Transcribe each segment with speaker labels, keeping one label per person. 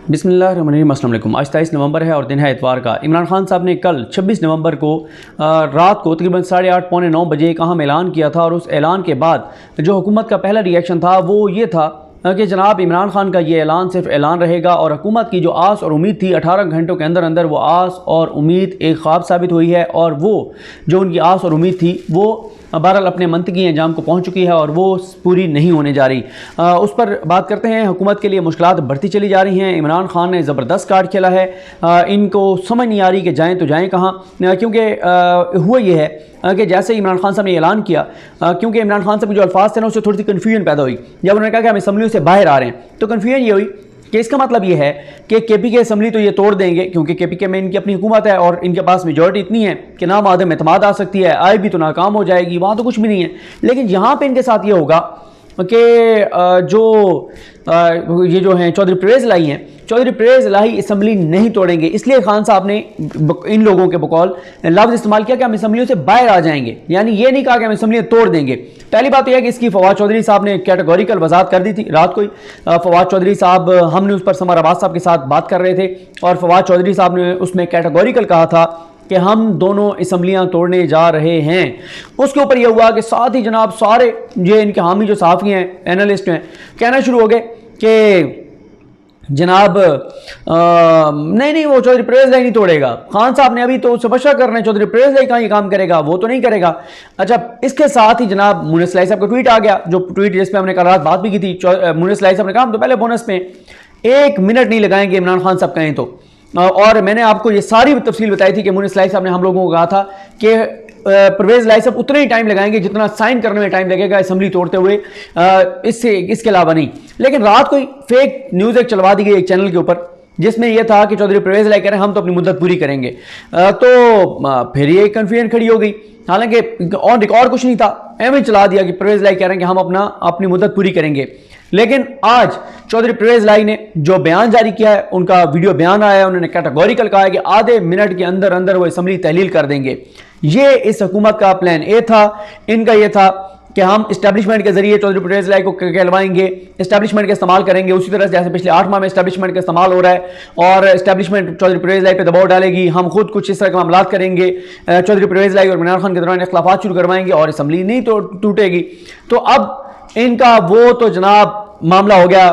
Speaker 1: बिस्मिल्लाहिर्रहमानिर्रहीम। अस्सलाम वालेकुम। आज 23 नवंबर है और दिन है इतवार का। इमरान खान साहब ने कल 26 नवंबर को रात को तकरीबन 8:30 पौने 9 बजे एक अहम ऐलान किया था और उस ऐलान के बाद जो हुकूमत का पहला रिएक्शन था वो ये था कि जनाब इमरान खान का ये ऐलान सिर्फ ऐलान रहेगा और हुकूमत की जो आस और उम्मीद थी 18 घंटों के अंदर अंदर वो आस और उम्मीद एक ख्वाब साबित हुई है और वो जो उनकी आस और उम्मीद थी वो बहरहाल अपने मंतकी अंजाम को पहुंच चुकी है और वो पूरी नहीं होने जा रही। उस पर बात करते हैं। हुकूमत के लिए मुश्किलात बढ़ती चली जा रही हैं। इमरान खान ने ज़बरदस्त कार्ड खेला है। इनको समझ नहीं आ रही कि जाएँ तो जाएँ कहाँ, क्योंकि हुआ ये है कि जैसे इमरान खान साहब ने ऐलान किया, क्योंकि इमरान खान साहब के जो अल्फाज थे ना उससे थोड़ी सी कन्फ्यूजन पैदा हुई। जब उन्होंने कहा कि हम असम्बलियों से बाहर आ रहे हैं तो कन्फ्यूजन ये हुई कि इसका मतलब ये है कि केपी के असम्बली तो ये तोड़ देंगे, क्योंकि केपी के में इनकी अपनी हुकूमत है और इनके पास मेजॉरिटी इतनी है कि नाम आदम एतमाद आ सकती है, आए भी तो नाकाम हो जाएगी, वहाँ तो कुछ भी नहीं है। लेकिन यहाँ पे इनके साथ ये होगा कि ये जो हैं चौधरी परवेज़ इलाही हैं, चौधरी परवेज़ इलाही असम्बली नहीं तोड़ेंगे। इसलिए खान साहब ने इन लोगों के बकौल लफ्ज़ इस्तेमाल किया कि हम असम्बलियों से बाहर आ जाएंगे, यानी ये नहीं कहा कि हम असम्बलियाँ तोड़ देंगे। पहली बात यह है कि इसकी फवाद चौधरी साहब ने कैटेगोरिकल वजाहत कर दी थी रात को ही। फवाद चौधरी साहब, हमने उस पर समर अब्बास साहब के साथ बात कर रहे थे और फवाद चौधरी साहब ने उसमें कैटेगोरिकल कहा था कि हम दोनों असम्बलियाँ तोड़ने जा रहे हैं। उसके ऊपर यह हुआ कि साथ ही जनाब सारे ये इनके हामी जो सहाफ़ी हैं, एनालिस्ट हैं, कहना शुरू हो गए कि जनाब नहीं वो चौधरी परवेज़ इलाही नहीं तोड़ेगा। खान साहब ने अभी तो तबशरा कर रहे हैं, चौधरी परवेज़ इलाही कहाँ ये काम करेगा, वो तो नहीं करेगा। अच्छा, इसके साथ ही जनाब मुनिस इलाही साहब का ट्वीट आ गया, जो ट्वीट जिस पर हमने कल रात बात भी की थी। मुनिस इलाही साहब ने कहा हम तो पहले बोनस में 1 मिनट नहीं लगाएंगे इमरान खान साहब कहें तो। और मैंने आपको ये सारी तफसील बताई थी कि मुनिस इलाही साहब ने हम लोगों को कहा था कि परवेज़ इलाही साहब उतना ही टाइम लगाएंगे जितना साइन करने में टाइम लगेगा असम्बली तोड़ते हुए, इसके अलावा नहीं। लेकिन रात को ही फेक न्यूज़ एक चलवा दी गई एक चैनल के ऊपर, जिसमें यह था कि चौधरी परवेज़ इलाही कह रहे हैं हम तो अपनी मुद्दत पूरी करेंगे। तो फिर ये कन्फ्यूजन खड़ी हो गई, हालांकि ऑन रिकॉर्ड कुछ नहीं था, एवं चला दिया कि परवेज़ इलाही कह रहे हैं कि हम अपनी मुद्दत पूरी करेंगे। लेकिन आज चौधरी परवेज़ इलाही ने जो बयान जारी किया है, उनका वीडियो बयान आया है, उन्होंने कैटेगोरिकल कहा है कि आधे मिनट के अंदर अंदर वो असम्बली तहलील कर देंगे। ये इस हुकूमत का प्लान ए था। इनका ये था कि हम इस्टेब्लिशमेंट के जरिए चौधरी परवेज़ इलाही को कहलवाएंगे, इस्टेब्लिशमेंट का इस्तेमाल करेंगे, उसी तरह जैसे पिछले 8 माह में इस्टेब्लिशमेंट का इस्तेमाल हो रहा है और इस्टेब्लिशमेंट चौधरी परवेज़ इलाही पे दबाव डालेगी। हम खुद कुछ इस तरह के मामला करेंगे, चौधरी परवेज़ इलाही और इमरान खान के दौरान इख्लाफात शुरू करवाएंगे और असम्बली नहीं तो टूटेगी। तो अब इनका वो तो जनाब मामला हो गया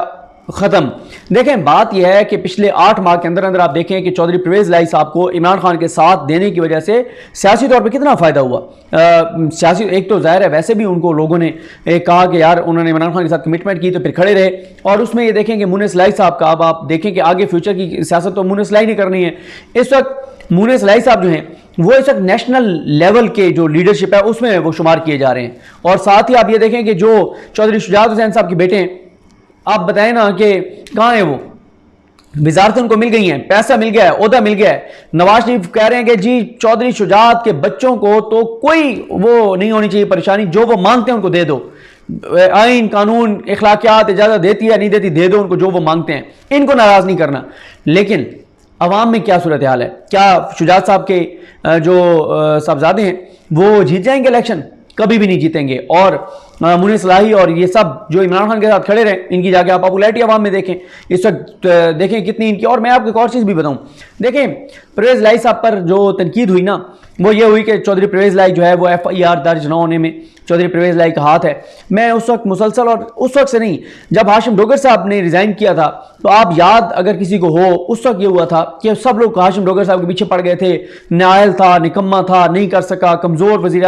Speaker 1: ख़त्म। देखें, बात यह है कि पिछले 8 माह के अंदर अंदर आप देखें कि चौधरी परवेज़ इलाही साहब को इमरान खान के साथ देने की वजह से सियासी तौर पे कितना फ़ायदा हुआ। सियासी एक तो ज़ाहिर है वैसे भी उनको लोगों ने कहा कि यार उन्होंने इमरान खान के साथ कमिटमेंट की तो फिर खड़े रहे, और उसमें ये देखें कि मुनिस इलाही साहब का, अब आप देखें कि आगे फ्यूचर की सियासत तो मुनिस इलाही नहीं करनी है। इस वक्त मुनिस इलाही साहब जो हैं वो इस वक्त नेशनल लेवल के जो लीडरशिप है उसमें वो शुमार किए जा रहे हैं। और साथ ही आप ये देखें कि जो चौधरी शुजात हुसैन साहब के बेटे हैं, आप बताएं ना कि कहाँ है वो, वजारतें उनको मिल गई हैं, पैसा मिल गया है, ओहदा मिल गया है। नवाज शरीफ कह रहे हैं कि जी चौधरी शुजात के बच्चों को तो कोई वो नहीं होनी चाहिए परेशानी, जो वो मांगते हैं उनको दे दो। आइन कानून इखलाकियात इजाजत देती है नहीं देती, दे दो उनको जो वो मांगते हैं, इनको नाराज नहीं करना। लेकिन अवाम में क्या सूरत हाल है? क्या शुजात साहब के जो साहबजादे हैं वो जीत जाएंगे इलेक्शन? कभी भी नहीं जीतेंगे। और मुनिस इलाही और ये सब जो इमरान खान के साथ खड़े रहे, इनकी जाके आप पॉपुलैरिटी आवाम में देखें इस वक्त, देखें कितनी इनकी। और मैं आपको एक और चीज़ भी बताऊं, देखें परवेज़ इलाही साहब पर जो तनकीद हुई ना वो ये हुई कि चौधरी परवेज़ इलाही जो है वो FIR दर्ज न होने में चौधरी परवेज़ इलाही का हाथ है। मैं उस वक्त मुसलसल, और उस वक्त से नहीं, जब हाशिम डोगर साहब ने रिज़ाइन किया था तो आप याद अगर किसी को हो, उस वक्त ये हुआ था कि सब लोग हाशिम डोगर साहब के पीछे पड़ गए थे। नायल था, निकम्मा था, नहीं कर सका, कमज़ोर वज़ीर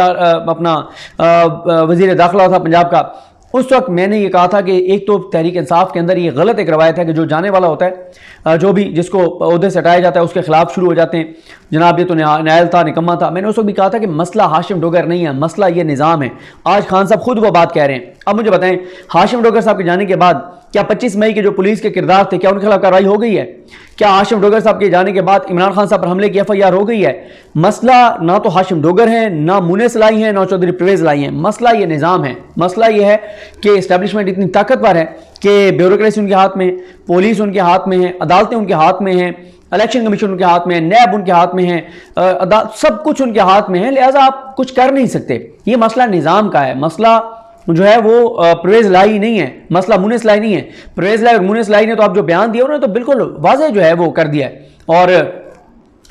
Speaker 1: दाखिला था पंजाब का। उस वक्त मैंने ये कहा था कि एक तो तहरीक इंसाफ के अंदर ये गलत एक रवायत है कि जो जाने वाला होता है, जो भी जिसको ओहदे से हटाया जाता है उसके खिलाफ शुरू हो जाते हैं, जनाब ये तो नायल था, निकम्मा था। मैंने उस वक्त भी कहा था कि मसला हाशिम डोगर नहीं है, मसला ये निज़ाम है। आज खान साहब खुद वो बात कह रहे हैं। अब मुझे बताएं, हाशिम डोगर साहब के जाने के बाद क्या 25 मई के जो पुलिस के किरदार थे, क्या उनके खिलाफ कार्रवाई हो गई है? क्या हाशिम डोगर साहब के जाने के बाद इमरान खान साहब पर हमले की FIR हो गई है? मसला ना तो हाशिम डोगर है, ना मुनिस इलाही है, ना चौधरी परवेज़ इलाही है। मसला ये निज़ाम है। मसला ये है कि इस्टेब्लिशमेंट इतनी ताकतवर है कि ब्यूरोक्रेसी उनके हाथ में, पुलिस उनके हाथ में है, अदालतें उनके हाथ में हैं, इलेक्शन कमीशन उनके हाथ में है, नैब उनके हाथ में है, सब कुछ उनके हाथ में है, लिहाजा आप कुछ कर नहीं सकते। ये मसला निज़ाम का है, मसला जो है वो परवेज लाई नहीं है, मसला मुनिस लाई नहीं है। परवेज लाई और मुनिस लाई ने तो आप जो बयान दिया उन्होंने तो बिल्कुल वाज़ेह जो है वो कर दिया है, और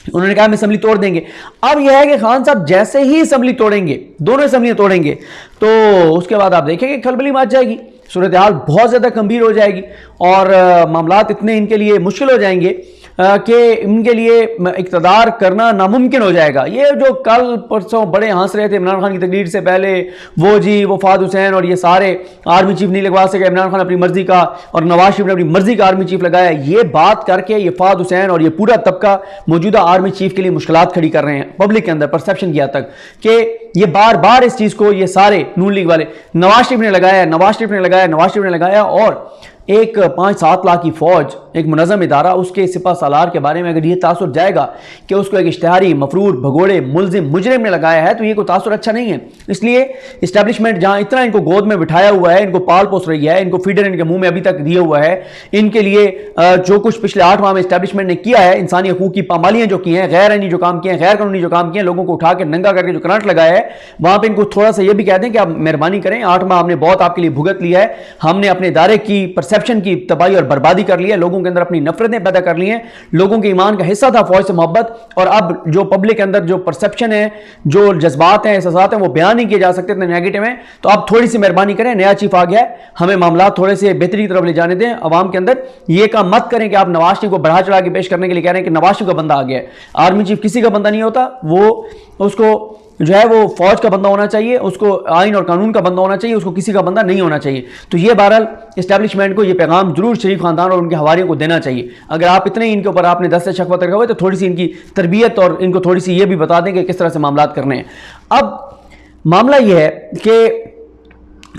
Speaker 1: उन्होंने कहा हम असम्बली तोड़ देंगे। अब यह है कि खान साहब जैसे ही असम्बली तोड़ेंगे, दोनों असम्बलियां तोड़ेंगे, तो उसके बाद आप देखेंगे खलबली मच जाएगी, सूरत हाल बहुत ज़्यादा गंभीर हो जाएगी, और मामलात इतने इनके लिए मुश्किल हो जाएंगे कि इनके लिए इक़्तिदार करना नामुमकिन हो जाएगा। ये जो कल परसों बड़े हंस रहे थे इमरान खान की तकरीर से पहले, वो जी वो फाद हुसैन और ये सारे आर्मी चीफ नहीं लगवा सके, इमरान खान अपनी मर्जी का और नवाज शरीफ ने अपनी मर्जी का आर्मी चीफ लगाया, ये बात करके ये फाद हुसैन और ये पूरा तबका मौजूदा आर्मी चीफ के लिए मुश्किलात खड़ी कर रहे हैं पब्लिक के अंदर, परसेप्शन किया तक कि ये बार बार इस चीज़ को ये सारे नून लीग वाले नवाज शरीफ ने लगाया, नवाज शरीफ ने लगाया, नवाज शरीफ ने लगाया, और एक 5-7 लाख की फौज, एक मुनज़्ज़म इदारा, उसके सिपा सालार के बारे में अगर ये तासुर जाएगा कि उसको एक इश्तिहारी मफरूर भगोड़े मुलजिम मुजरिम ने लगाया है, तो ये कोई तासुर अच्छा नहीं है। इसलिए इस्टेब्लिशमेंट जहाँ इतना इनको गोद में बिठाया हुआ है, इनको पाल पोस रही है, इनको फीडर इनके मुंह में अभी तक दिया हुआ है, इनके लिए जो कुछ पिछले 8 माह में इस्टेब्लिशमेंट ने किया है, इंसानी हकूक़ की पामालियाँ जो की हैं, गैर आईनी जो काम किए हैं, गैर कानूनी जो काम किए हैं, लोगों को उठा के नंगा करके जो करंट लगाया है, वहाँ पर इनको थोड़ा सा ये भी कह दें कि आप मेहरबानी करें, 8 माह हमने बहुत आपके लिए भुगत लिया है, हमने अपने इदारे की परसेप्शन की तबाही और बर्बादी कर ली है, लोगों के अंदर अपनी नफरतें पैदा कर ली हैं, लोगों के ईमान का हिस्सा था फौज से मोहब्बत, और अब जो पब्लिक के अंदर जो परसेप्शन है, जो जज्बात हैं, एहसासात हैं, वो बयान नहीं किए जा सकते इतने नेगेटिव हैं। तो आप थोड़ी सी मेहरबानी करें, नया चीफ आ गया है, हमें मामला थोड़े से बेहतरी की तरफ ले जाने दें अवाम के अंदर। ये काम मत करें कि आप नवाज शरीफ को बढ़ा चढ़ा के पेश करने के लिए कह रहे हैं कि नवाज शरीफ का बंदा आ गया है। आर्मी चीफ किसी का बंदा नहीं होता, वो उसको जो है वो फौज का बंदा होना चाहिए, उसको आइन और कानून का बंदा होना चाहिए, उसको किसी का बंदा नहीं होना चाहिए। तो ये बहरहाल इस्टेब्लिशमेंट को ये पैगाम जरूर शरीफ खानदान और उनके हवारियों को देना चाहिए। अगर आप इतने इनके ऊपर आपने 10 से शक रखा हुआ है, तो थोड़ी सी इनकी तरबियत और इनको थोड़ी सी ये भी बता दें कि किस तरह से मामलात करने हैं। अब मामला ये है कि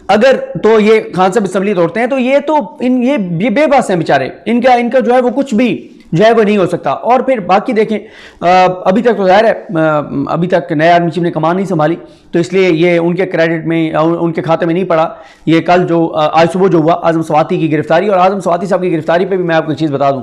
Speaker 1: अगर तो ये खान साहब असम्बली तोड़ते हैं, तो ये बेबस हैं बेचारे, इनका जो है वो कुछ भी जो है वो नहीं हो सकता। और फिर बाकी देखें, अभी तक तो ज़ाहिर है अभी तक नए आर्मी चीफ ने कमान नहीं संभाली, तो इसलिए ये उनके क्रेडिट में उनके खाते में नहीं पड़ा। ये कल जो आज सुबह जो हुआ आज़म स्वाति की गिरफ्तारी, और आज़म स्वाति साहब की गिरफ्तारी पे भी मैं आपको एक चीज़ बता दूं,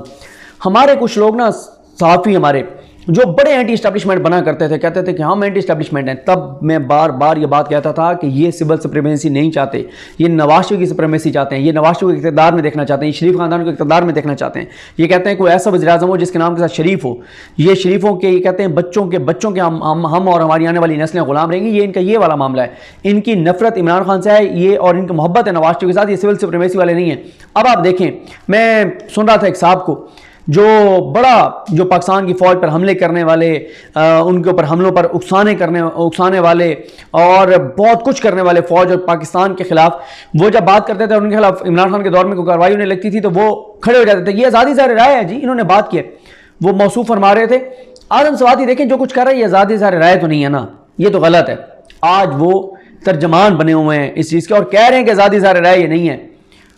Speaker 1: हमारे कुछ लोग ना सहाफ़ी हमारे जो बड़े एंटी इस्टेब्लिशमेंट बना करते थे, कहते थे कि हम एंटी इस्टेब्लिशमेंट हैं, तब मैं बार बार ये बात कहता था कि ये सिविल सुप्रीमेसी नहीं चाहते, ये नवाज शरीफ की सुप्रीमेसी चाहते हैं, ये नवाज शरीफ को इक़्तिदार में देखना चाहते हैं, ये शरीफ खानदान को इक़्तिदार में देखना चाहते हैं। ये कहते हैं कोई ऐसा वज़ीर-ए-आज़म हो जिसके नाम के साथ शरीफ हो, ये शरीफों के ये कहते हैं बच्चों के हम और हमारी आने वाली नस्लें गुलाम रहेंगी। ये इनका ये वाला मामला है, इनकी नफरत इमरान खान से है ये, और इनकी मोहब्बत है नवाज शरीफ के साथ, ये सिविल सुप्रीमेसी वाले नहीं है। अब आप देखें, मैं सुन रहा था एक साहब को जो पाकिस्तान की फ़ौज पर हमले करने वाले, उनके ऊपर हमलों पर उकसाने वाले और बहुत कुछ करने वाले फ़ौज और पाकिस्तान के ख़िलाफ़, वो जब बात करते थे उनके खिलाफ इमरान खान के दौर में कोई कार्रवाई होने लगती थी तो वो खड़े हो जाते थे। ये आज़ादी ज़ाहिर राय है जी, इन्होंने बात की, वो मौसूफ़ फरमा रहे थे। आज़म स्वाति देखें जो कुछ कर रहे हैं, ये आज़ादी ज़ाहिर राय तो नहीं है ना, ये तो गलत है। आज वो तर्जमान बने हुए हैं इस चीज़ के और कह रहे हैं कि आज़ादी ज़ाहिर राय ये नहीं है।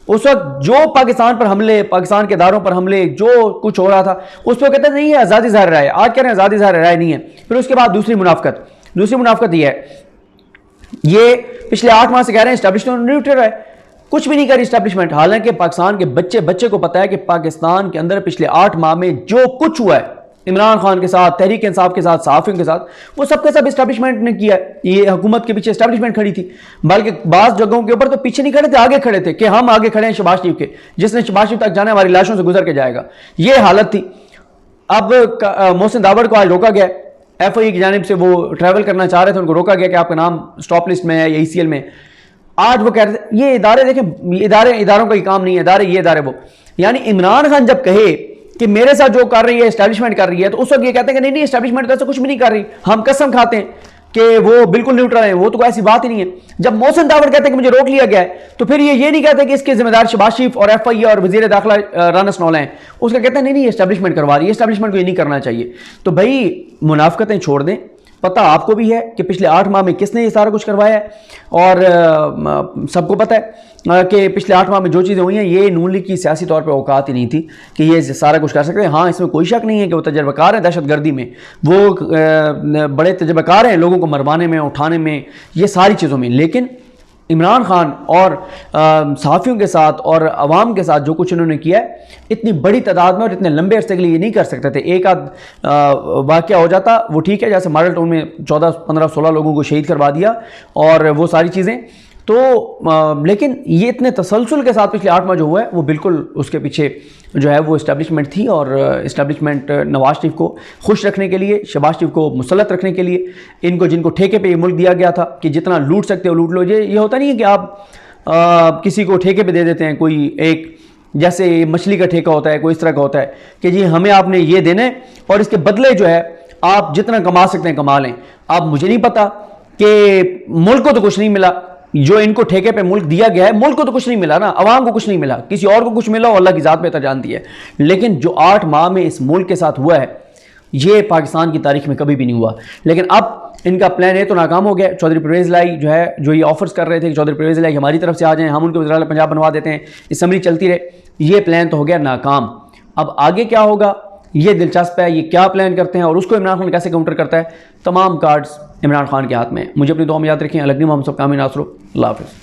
Speaker 1: उस वक्त जो पाकिस्तान पर हमले, पाकिस्तान के इदारों पर हमले, जो कुछ हो रहा था, उस पर कहते नहीं है आज़ादी ज़ाहिर राय, आज कह रहे हैं आज़ादी ज़ाहिर राय नहीं है। फिर उसके बाद दूसरी मुनाफकत ये है, ये पिछले 8 माह से कह रहे हैं इस्टेब्लिशमेंट न्यूट्रल है, कुछ भी नहीं कर रही इस्टेब्लिशमेंट। हालांकि पाकिस्तान के बच्चे को पता है कि पाकिस्तान के अंदर पिछले 8 माह में जो कुछ हुआ है इमरान खान के साथ, तहरीक इंसाफ के साथ, सहाफ़ियों के साथ, वो सबके सब इस्टेब्लिशमेंट ने किया है। ये हुकूमत के पीछे इस्टेब्लिशमेंट खड़ी थी, बल्कि बाज़ जगहों के ऊपर तो पीछे नहीं खड़े थे, आगे खड़े थे कि हम आगे खड़े हैं शहबाज शरीफ के, जिसने शहबाज शरीफ तक जाने हमारी लाशों से गुजर के जाएगा, ये हालत थी। अब मोहसिन दावड़ को आज रोका गया, FIA की जानिब से वो ट्रैवल करना चाह रहे थे, उनको रोका गया कि आपका नाम स्टॉप लिस्ट में है या ECL में। आज वो कह रहे थे ये इदारे देखें, इदारों का ही काम नहीं है, इदारे वो, यानी इमरान खान जब कहे कि मेरे साथ जो कर रही है इस्टेब्लिशमेंट कर रही है, तो उस वक्त ये कहते हैं कि नहीं इस्टेब्लिशमेंट तो ऐसा कुछ भी नहीं कर रही, हम कसम खाते हैं कि वो बिल्कुल न्यूट्रल है, वो तो कोई ऐसी बात ही नहीं है। जब मोहसिन दावड़ कहते हैं कि मुझे रोक लिया गया है, तो फिर ये नहीं कहते कि इसके जिम्मेदार शहबाज शरीफ और FIA और वज़ीर दाखिला राना सनौला हैं, उसका कहते हैं नहीं इस्टेब्लिशमेंट करवा रही है, इस्टेब्लिशमेंट को ये नहीं करना चाहिए। तो भाई मुनाफिकतें छोड़ दें, पता आपको भी है कि पिछले 8 माह में किसने ये सारा कुछ करवाया है, और सबको पता है कि पिछले 8 माह में जो चीज़ें हुई हैं, ये नून लीग की सियासी तौर पे औकात ही नहीं थी कि ये सारा कुछ कर सकते हैं। हाँ, इसमें कोई शक नहीं है कि वो तजर्बाकार हैं दहशतगर्दी में, वो बड़े तजर्बाकार हैं लोगों को मरवाने में, उठाने में, ये सारी चीज़ों में। लेकिन इमरान खान और सहाफ़ियों के साथ और अवाम के साथ जो कुछ उन्होंने किया है, इतनी बड़ी तादाद में और इतने लंबे अरसे के लिए ये नहीं कर सकते थे। एक आध वाक़या हो जाता वो ठीक है, जैसे मॉडल टाउन में 14, 15, 16 लोगों को शहीद करवा दिया और वो सारी चीज़ें, तो लेकिन ये इतने तसलसल के साथ पिछले 8 माह जो हुआ है वो बिल्कुल उसके पीछे जो है वो इस्टेब्लिशमेंट थी, और इस्टेब्लिशमेंट नवाज शरीफ को खुश रखने के लिए, शहबाज शरीफ को मुसल्लत रखने के लिए, इनको जिनको ठेके पे ये मुल्क दिया गया था कि जितना लूट सकते हो लूट लो। ये होता नहीं है कि आप किसी को ठेके पे दे देते हैं, कोई एक जैसे मछली का ठेका होता है, कोई इस तरह का होता है कि जी हमें आपने ये देना है और इसके बदले जो है आप जितना कमा सकते हैं कमा लें। अब मुझे नहीं पता कि मुल्क को तो कुछ नहीं मिला, जो इनको ठेके पे मुल्क दिया गया है मुल्क को तो कुछ नहीं मिला ना, अवाम को कुछ नहीं मिला, किसी और को कुछ मिला और अल्लाह की ज़ात बेहतर जानती है। लेकिन जो 8 माह में इस मुल्क के साथ हुआ है ये पाकिस्तान की तारीख में कभी भी नहीं हुआ। लेकिन अब इनका प्लान है तो नाकाम हो गया। चौधरी परवेज़ इलाही जो है, जो ये ऑफर्स कर रहे थे कि चौधरी परवेज़ इलाही हमारी तरफ से आ जाएं, हम उनको वज़ीर-ए-आला पंजाब बनवा देते हैं, असम्बली चलती रहे, ये प्लान तो हो गया नाकाम। अब आगे क्या होगा ये दिलचस्प है, ये क्या प्लान करते हैं और उसको इमरान खान कैसे काउंटर करता है, तमाम कार्ड्स इमरान खान के हाथ में। मुझे अपनी दुआ में याद रखें। अलग नहीं, हम सब कामिल नासरो। अल्लाह हाफ़िज़।